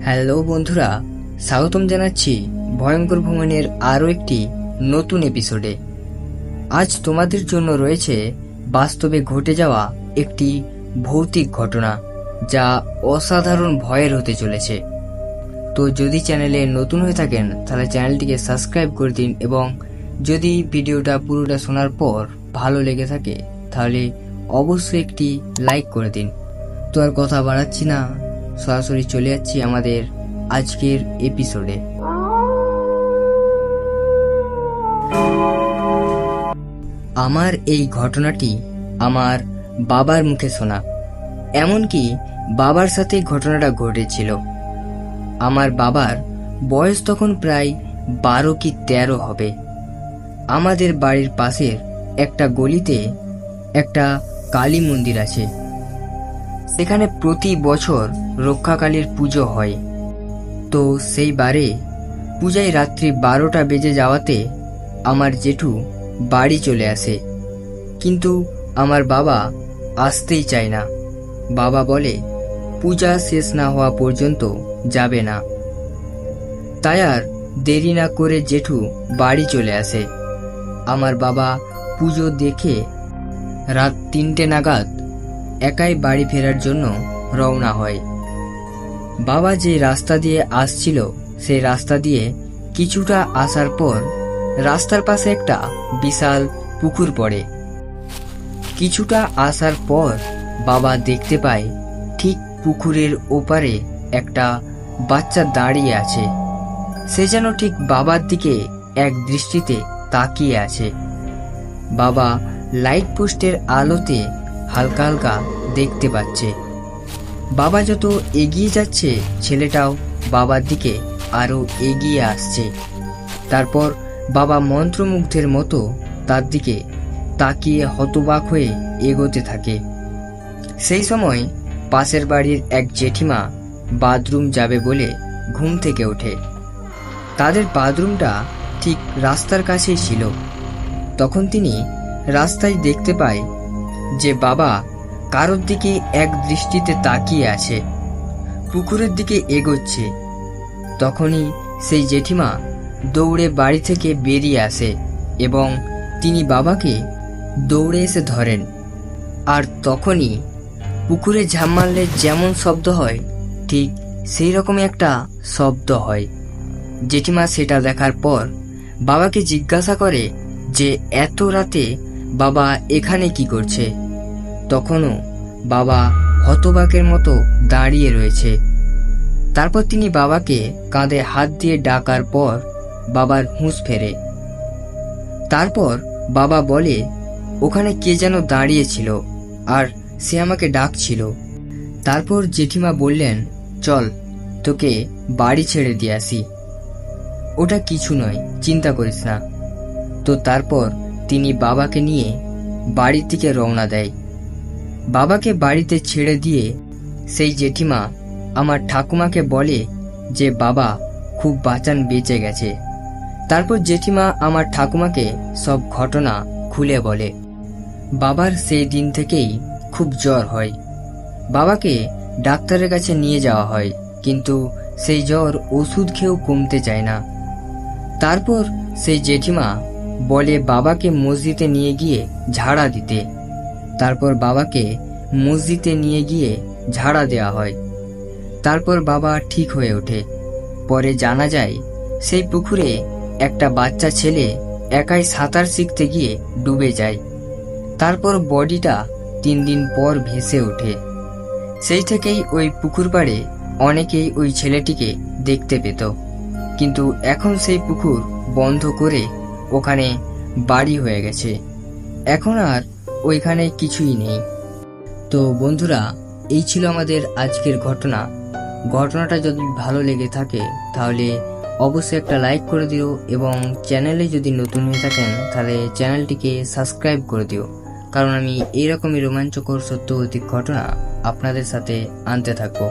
Hello বন্ধুরা, স্বাগতম জানাচ্ছি ভয়ঙ্কর ভ্রমণের আরও একটি নতুন এপিসোডে। আজ তোমাদের জন্য রয়েছে বাস্তবে ঘটে যাওয়া একটি ভৌতিক ঘটনা, যা অসাধারণ ভয়ের হতে চলেছে। তো যদি চ্যানেলে নতুন হয়ে থাকেন তাহলে চ্যানেলটিকে সাবস্ক্রাইব করে দিন, এবং যদি ভিডিওটা পুরোটা শোনার পর ভালো লেগে থাকে তাহলে অবশ্যই একটি লাইক করে দিন। তো আর কথা বাড়াচ্ছি না, সরাসরি চলে যাচ্ছি আমাদের আজকের এপিসোডে। আমার এই ঘটনাটি আমার বাবার মুখে শোনা, এমনকি বাবার সাথে ঘটনাটা ঘটেছিল। আমার বাবার বয়স তখন প্রায় 12 কি 13 হবে। আমাদের বাড়ির পাশের একটা গলিতে একটা কালী মন্দির আছে। সেখানে প্রতি বছর রক্ষাকালীর পুজো হয়। তো সেই বারে পূজায় রাত্রি 12টা বেজে যাওয়াতে আমার জেঠু বাড়ি চলে আসে, কিন্তু আমার বাবা আসতেই চায় না। বাবা বলে পূজা শেষ না হওয়া পর্যন্ত যাবে না। তাই আর দেরি না করে জেঠু বাড়ি চলে আসে। আমার বাবা পুজো দেখে রাত 3টে নাগাদ একাই বাড়ি ফেরার জন্য রওনা হয়। বাবা যে রাস্তা দিয়ে আসছিল সেই রাস্তা দিয়ে কিছুটা আসার পর রাস্তার পাশে একটা বিশাল পুকুর পড়ে। কিছুটা আসার পর বাবা দেখতে পায় ঠিক পুকুরের ওপারে একটা বাচ্চা দাঁড়িয়ে আছে। সে যেন ঠিক বাবার দিকে এক দৃষ্টিতে তাকিয়ে আছে। বাবা লাইট পোস্টের আলোতে হালকা হালকা দেখতে পাচ্ছে। বাবা যত এগিয়ে যাচ্ছে ছেলেটাও বাবার দিকে আরো এগিয়ে আসছে। তারপর বাবা মন্ত্রমুগ্ধের মতো তার দিকে তাকিয়ে হতবাক হয়ে এগোতে থাকে। সেই সময় পাশের বাড়ির এক জেঠিমা বাথরুম যাবে বলে ঘুম থেকে ওঠে। তাদের বাথরুমটা ঠিক রাস্তার কাছেই ছিল। তখন তিনি রাস্তায় দেখতে পায় যে বাবা কারোর দিকে এক দৃষ্টিতে তাকিয়ে আছে, পুকুরের দিকে এগোচ্ছে। তখনই সেই জেঠিমা দৌড়ে বাড়ি থেকে বেরিয়ে আসে এবং তিনি বাবাকে দৌড়ে এসে ধরেন। আর তখনই পুকুরে ঝাঁপ মারলে যেমন শব্দ হয় ঠিক সেই রকমই একটা শব্দ হয়। জেঠিমা সেটা দেখার পর বাবাকে জিজ্ঞাসা করে যে এত রাতে বাবা এখানে কি করছে। তখনও বাবা হতবাকের মতো দাঁড়িয়ে রয়েছে। তারপর তিনি বাবাকে কাঁধে হাত দিয়ে ডাকার পর বাবার হুঁশ ফেরে। তারপর বাবা বলে ওখানে কে যেন দাঁড়িয়েছিল আর সে আমাকে ডাকছিল। তারপর জেঠিমা বললেন, চল তোকে বাড়ি ছেড়ে দিয়ে আসি, ওটা কিছু নয়, চিন্তা করিস না। তো তারপর তিনি বাবাকে নিয়ে বাড়ির দিকে রওনা দেয়। বাবাকে বাড়িতে ছেড়ে দিয়ে সেই জেঠিমা আমার ঠাকুমাকে বলে যে বাবা খুব বাঁচান বেঁচে গেছে। তারপর জেঠিমা আমার ঠাকুমাকে সব ঘটনা খুলে বলে। বাবার সেই দিন থেকেই খুব জ্বর হয়। বাবাকে ডাক্তারের কাছে নিয়ে যাওয়া হয়, কিন্তু সেই জ্বর ওষুধ খেয়েও কমতে চায় না। তারপর সেই জেঠিমা বলে বাবাকে মসজিদে নিয়ে গিয়ে ঝাড়া দিতে। তারপর বাবাকে মসজিদে নিয়ে গিয়ে ঝাড়া দেওয়া হয়। তারপর বাবা ঠিক হয়ে ওঠে। পরে জানা যায় সেই পুকুরে একটা বাচ্চা ছেলে একাই সাঁতার শিখতে গিয়ে ডুবে যায়। তারপর বডিটা 3 দিন পর ভেসে ওঠে। সেই থেকেই ওই পুকুর পাড়ে অনেকেই ওই ছেলেটিকে দেখতে পেত, কিন্তু এখন সেই পুকুর বন্ধ করে ওখানে বাড়ি হয়ে গেছে। এখন আর ওইখানে কিছুই নেই। তো বন্ধুরা, এই ছিল আমাদের আজকের ঘটনাটা যদি ভালো লেগে থাকে তাহলে অবশ্যই একটা লাইক করে দিও, এবং চ্যানেলে যদি নতুন হয়ে থাকেন তাহলে চ্যানেলটিকে সাবস্ক্রাইব করে দিও, কারণ আমি এইরকমই রোমাঞ্চকর সত্যভিত্তিক ঘটনা আপনাদের সাথে আনতে থাকবো।